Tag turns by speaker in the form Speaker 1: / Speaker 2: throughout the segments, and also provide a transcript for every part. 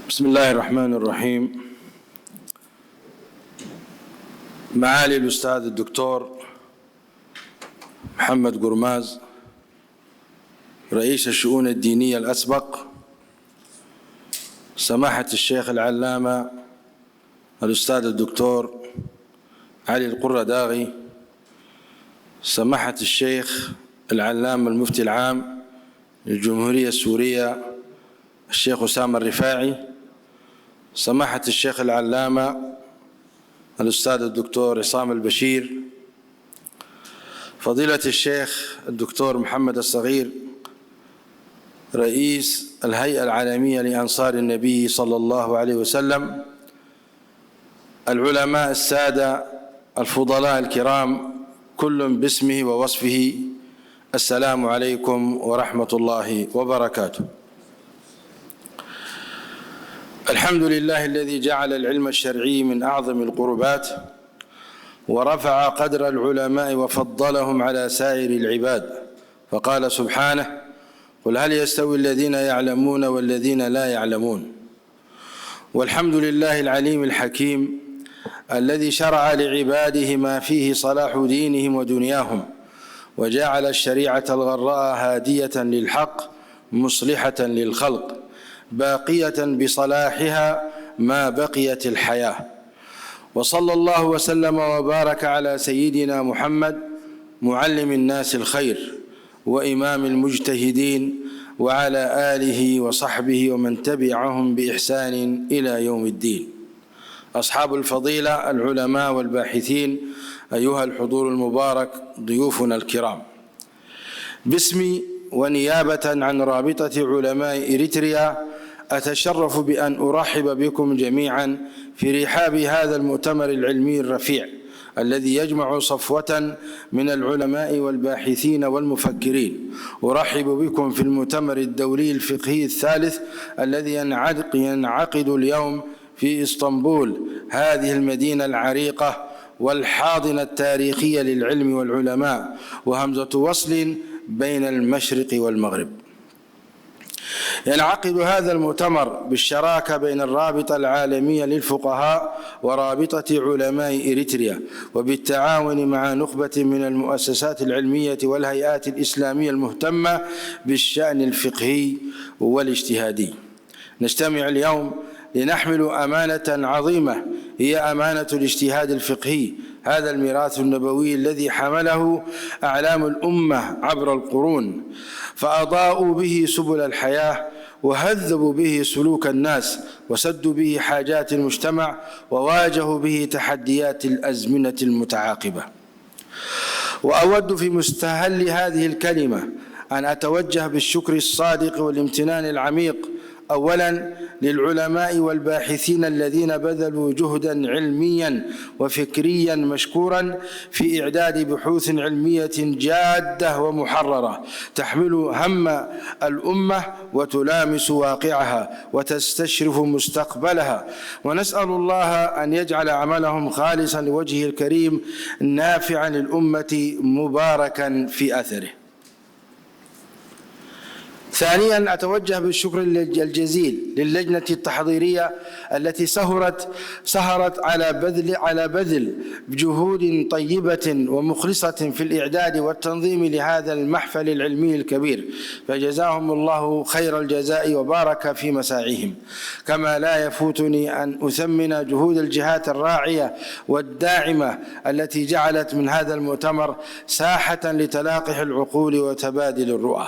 Speaker 1: بسم الله الرحمن الرحيم. معالي الأستاذ الدكتور محمد قرماز رئيس الشؤون الدينية الأسبق، سماحة الشيخ العلامة الأستاذ الدكتور علي القرداغي، سماحة الشيخ العلامة المفتي العام للجمهورية السورية الشيخ أسامة الرفاعي، سماحة الشيخ العلامة الأستاذ الدكتور عصام البشير، فضيلة الشيخ الدكتور محمد الصغير رئيس الهيئة العالمية لأنصار النبي صلى الله عليه وسلم، العلماء السادة الفضلاء الكرام، كل باسمه ووصفه، السلام عليكم ورحمة الله وبركاته. الحمد لله الذي جعل العلم الشرعي من أعظم القربات، ورفع قدر العلماء وفضلهم على سائر العباد، فقال سبحانه: قل هل يستوي الذين يعلمون والذين لا يعلمون. والحمد لله العليم الحكيم الذي شرع لعباده ما فيه صلاح دينهم ودنياهم، وجعل الشريعة الغراء هادية للحق مصلحة للخلق، باقية بصلاحها ما بقيت الحياة. وصلى الله وسلم وبارك على سيدنا محمد معلم الناس الخير وإمام المجتهدين، وعلى آله وصحبه ومن تبعهم بإحسان إلى يوم الدين. أصحاب الفضيلة العلماء والباحثين، أيها الحضور المبارك، ضيوفنا الكرام، باسمي ونيابة عن رابطة علماء إريتريا أتشرف بأن أرحب بكم جميعا في رحاب هذا المؤتمر العلمي الرفيع الذي يجمع صفوة من العلماء والباحثين والمفكرين. أرحب بكم في المؤتمر الدولي الفقهي الثالث الذي ينعقد اليوم في إسطنبول، هذه المدينة العريقة والحاضنة التاريخية للعلم والعلماء، وهمزة وصل بين المشرق والمغرب. ينعقد هذا المؤتمر بالشراكة بين الرابطة العالمية للفقهاء ورابطة علماء إريتريا، وبالتعاون مع نخبة من المؤسسات العلمية والهيئات الإسلامية المهتمة بالشأن الفقهي والاجتهادي. نجتمع اليوم لنحمل أمانة عظيمة، هي أمانة الاجتهاد الفقهي، هذا الميراث النبوي الذي حمله أعلام الأمة عبر القرون، فأضاءوا به سبل الحياة، وهذبوا به سلوك الناس، وسدوا به حاجات المجتمع، وواجهوا به تحديات الأزمنة المتعاقبة. وأود في مستهل هذه الكلمة أن أتوجه بالشكر الصادق والامتنان العميق أولا للعلماء والباحثين الذين بذلوا جهدا علميا وفكريا مشكورا في إعداد بحوث علمية جادة ومحررة تحمل هم الأمة وتلامس واقعها وتستشرف مستقبلها، ونسأل الله أن يجعل عملهم خالصا لوجهه الكريم نافعا للأمة مباركا في أثره. ثانيا أتوجه بالشكر الجزيل للجنة التحضيرية التي سهرت على بذل جهود طيبة ومخلصة في الإعداد والتنظيم لهذا المحفل العلمي الكبير، فجزاهم الله خير الجزاء وبارك في مساعيهم. كما لا يفوتني أن أثمن جهود الجهات الراعية والداعمة التي جعلت من هذا المؤتمر ساحة لتلاقح العقول وتبادل الرؤى.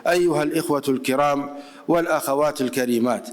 Speaker 1: أيها الإخوة الكرام والأخوات الكريمات،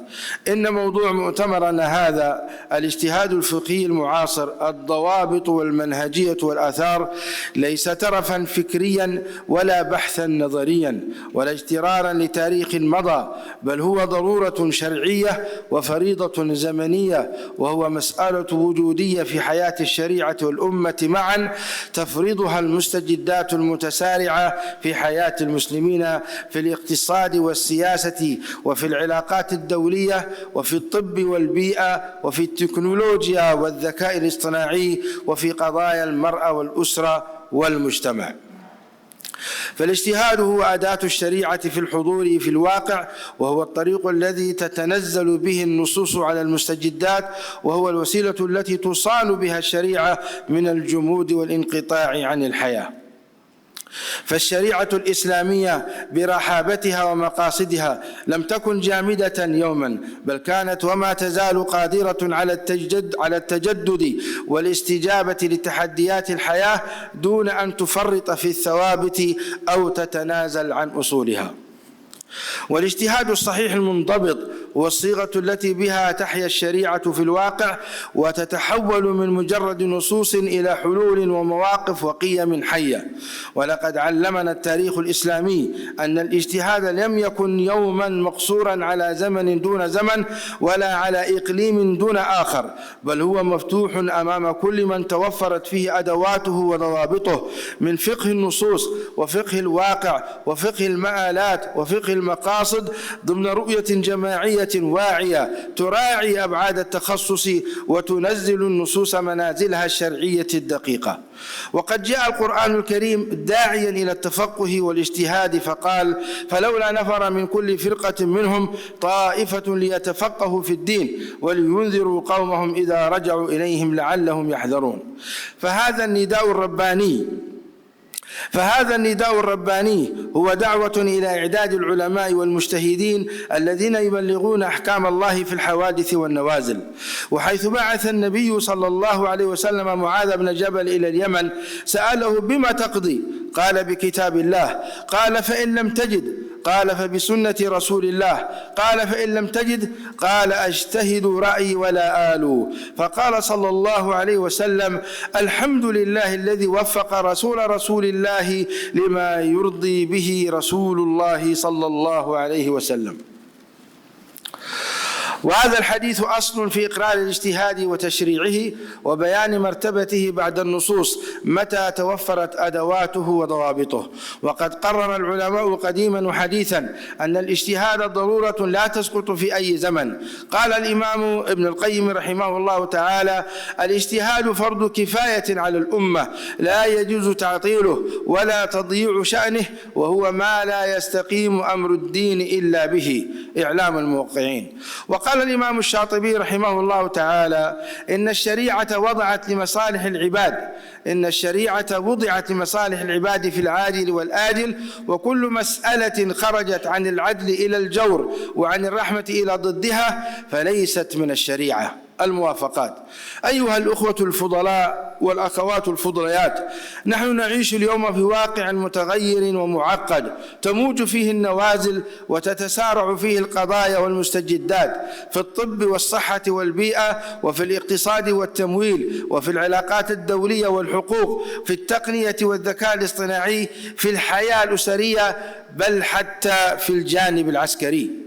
Speaker 1: إن موضوع مؤتمرنا هذا الاجتهاد الفقهي المعاصر، الضوابط والمنهجية والآثار، ليس ترفا فكريا ولا بحثا نظريا ولا اجترارا لتاريخ مضى، بل هو ضرورة شرعية وفريضة زمنية، وهو مسألة وجودية في حياة الشريعة والأمة معا، تفرضها المستجدات المتسارعة في حياة المسلمين في الاقتصاد والسياسة وفي العلاقات الدولية وفي الطب والبيئة وفي التكنولوجيا والذكاء الاصطناعي وفي قضايا المرأة والأسرة والمجتمع. فالاجتهاد هو أداة الشريعة في الحضور في الواقع، وهو الطريق الذي تتنزل به النصوص على المستجدات، وهو الوسيلة التي تصان بها الشريعة من الجمود والانقطاع عن الحياة. فالشريعة الإسلامية برحابتها ومقاصدها لم تكن جامدة يوما، بل كانت وما تزال قادرة على التجدد والاستجابة لتحديات الحياة دون أن تفرط في الثوابت أو تتنازل عن أصولها. والاجتهاد الصحيح المنضبط هو الصيغة التي بها تحيا الشريعة في الواقع وتتحول من مجرد نصوص إلى حلول ومواقف وقيم حية. ولقد علمنا التاريخ الإسلامي أن الاجتهاد لم يكن يوما مقصورا على زمن دون زمن ولا على إقليم دون آخر، بل هو مفتوح أمام كل من توفرت فيه أدواته وضوابطه من فقه النصوص وفقه الواقع وفقه المآلات وفقه المقاصد ضمن رؤية جماعية واعية تراعي أبعاد التخصص وتنزل النصوص منازلها الشرعية الدقيقة. وقد جاء القرآن الكريم داعيا إلى التفقه والاجتهاد فقال: فلولا نفر من كل فرقة منهم طائفة ليتفقهوا في الدين ولينذروا قومهم إذا رجعوا إليهم لعلهم يحذرون. فهذا النداء الرباني هو دعوة إلى إعداد العلماء والمجتهدين الذين يبلغون أحكام الله في الحوادث والنوازل. وحيث بعث النبي صلى الله عليه وسلم معاذ بن جبل إلى اليمن سأله: بما تقضي؟ قال: بكتاب الله. قال: فإن لم تجد؟ قال: فبسنة رسول الله. قال: فإن لم تجد؟ قال: أجتهد رأيي ولا آلو. فقال صلى الله عليه وسلم: الحمد لله الذي وفق رسول الله لما يرضي به رسول الله صلى الله عليه وسلم. وهذا الحديث أصل في إقرار الاجتهاد وتشريعه وبيان مرتبته بعد النصوص متى توفرت أدواته وضوابطه. وقد قرر العلماء قديما وحديثا أن الاجتهاد ضرورة لا تسقط في أي زمن. قال الإمام ابن القيم رحمه الله تعالى: الاجتهاد فرض كفاية على الأمة لا يجوز تعطيله ولا تضييع شأنه، وهو ما لا يستقيم أمر الدين إلا به. إعلام الموقعين. وقال الإمام الشاطبي رحمه الله تعالى: إن الشريعة وضعت لمصالح العباد في العاجل والآجل، وكل مسألة خرجت عن العدل إلى الجور وعن الرحمة إلى ضدها فليست من الشريعة. الموافقات. أيها الأخوة الفضلاء والأخوات الفضليات، نحن نعيش اليوم في واقع متغير ومعقد تموج فيه النوازل وتتسارع فيه القضايا والمستجدات في الطب والصحة والبيئة وفي الاقتصاد والتمويل وفي العلاقات الدولية والحقوق، في التقنية والذكاء الاصطناعي، في الحياة الأسرية، بل حتى في الجانب العسكري.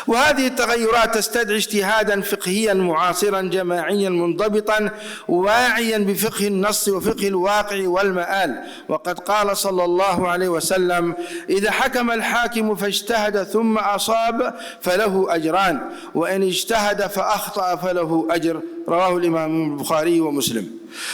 Speaker 1: وهذه التغيرات تستدعي اجتهادا فقهيا معاصرا جماعيا منضبطا واعيا بفقه النص وفقه الواقع والمآل. وقد قال صلى الله عليه وسلم: إذا حكم الحاكم فاجتهد ثم أصاب فله أجران، وإن اجتهد فأخطأ فله أجر. رواه الإمام البخاري ومسلم.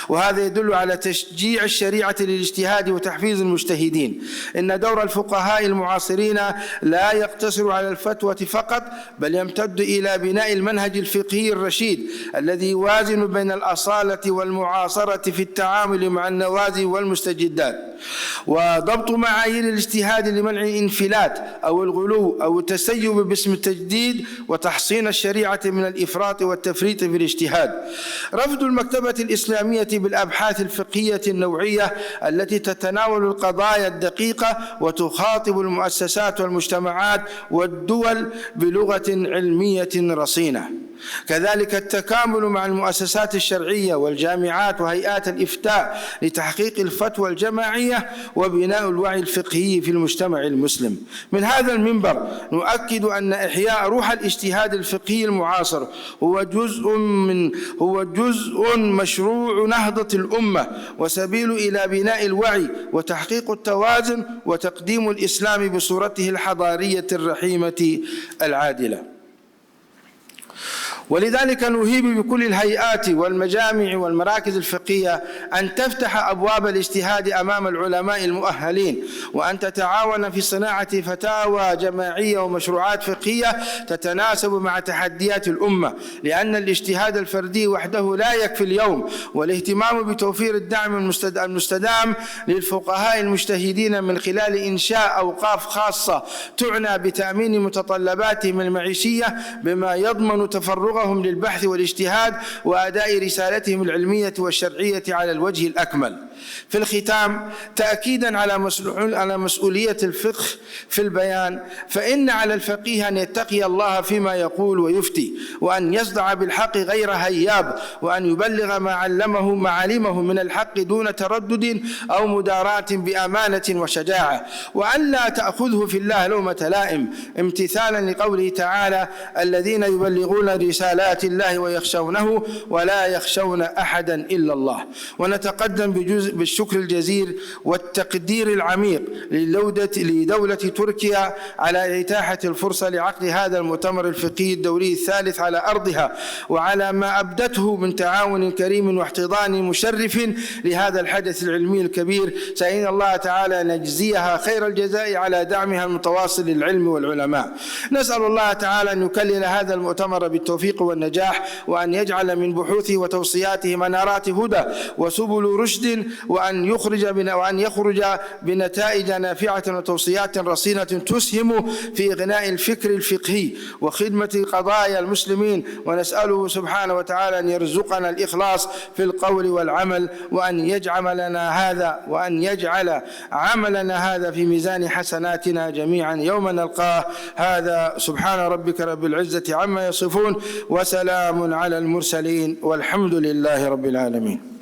Speaker 1: وهذا يدل على تشجيع الشريعة للاجتهاد وتحفيز المجتهدين. إن دور الفقهاء المعاصرين لا يقتصر على الفتوى فقط، بل يمتد إلى بناء المنهج الفقهي الرشيد الذي يوازن بين الأصالة والمعاصرة في التعامل مع النوازل والمستجدات، وضبط معايير الاجتهاد لمنع الانفلات أو الغلو أو التسيب باسم التجديد، وتحصين الشريعة من الإفراط والتفريط في الاجتهاد. رفض المكتبة الإسلامية بالأبحاث الفقهية النوعية التي تتناول القضايا الدقيقة وتخاطب المؤسسات والمجتمعات والدول بلغة علمية رصينة. كذلك التكامل مع المؤسسات الشرعية والجامعات وهيئات الإفتاء لتحقيق الفتوى الجماعية وبناء الوعي الفقهي في المجتمع المسلم. من هذا المنبر نؤكد أن إحياء روح الاجتهاد الفقهي المعاصر هو جزء مشروع نهضة الأمة وسبيل إلى بناء الوعي وتحقيق التوازن وتقديم الإسلام بصورته الحضارية الرحيمة العادلة. ولذلك نهيب بكل الهيئات والمجامع والمراكز الفقهية أن تفتح أبواب الاجتهاد أمام العلماء المؤهلين، وأن تتعاون في صناعة فتاوى جماعية ومشروعات فقهية تتناسب مع تحديات الأمة، لأن الاجتهاد الفردي وحده لا يكفي اليوم، والاهتمام بتوفير الدعم المستدام للفقهاء المجتهدين من خلال إنشاء أوقاف خاصة تعنى بتأمين متطلباتهم المعيشية بما يضمن تفرغهم للبحث والاجتهاد وأداء رسالتهم العلمية والشرعية على الوجه الأكمل. في الختام، تأكيدا على مسؤولية الفقه في البيان، فإن على الفقيه أن يتقي الله فيما يقول ويفتي، وأن يصدع بالحق غير هياب، وأن يبلغ ما علمه من الحق دون تردد أو مداراة بأمانة وشجاعة، وأن لا تأخذه في الله لومة لائم، امتثالا لقوله تعالى: الذين يبلغون رسالات الله ويخشونه ولا يخشون أحدا إلا الله. ونتقدم بالشكر الجزيل والتقدير العميق لدولة تركيا على إتاحة الفرصة لعقد هذا المؤتمر الفقهي الدولي الثالث على أرضها، وعلى ما أبدته من تعاون كريم واحتضان مشرف لهذا الحدث العلمي الكبير. سألنا الله تعالى أن يجزيها خير الجزاء على دعمها المتواصل للعلم والعلماء. نسأل الله تعالى أن يكلل هذا المؤتمر بالتوفيق والنجاح، وأن يجعل من بحوثه وتوصياته منارات هدى وسبل رشد، وأن يخرج بنتائج نافعة وتوصيات رصينة تسهم في إغناء الفكر الفقهي وخدمة قضايا المسلمين. ونسأله سبحانه وتعالى أن يرزقنا الإخلاص في القول والعمل، وأن يجعل عملنا هذا في ميزان حسناتنا جميعا يوم نلقاه. هذا سبحان ربك رب العزة عما يصفون، وسلام على المرسلين، والحمد لله رب العالمين.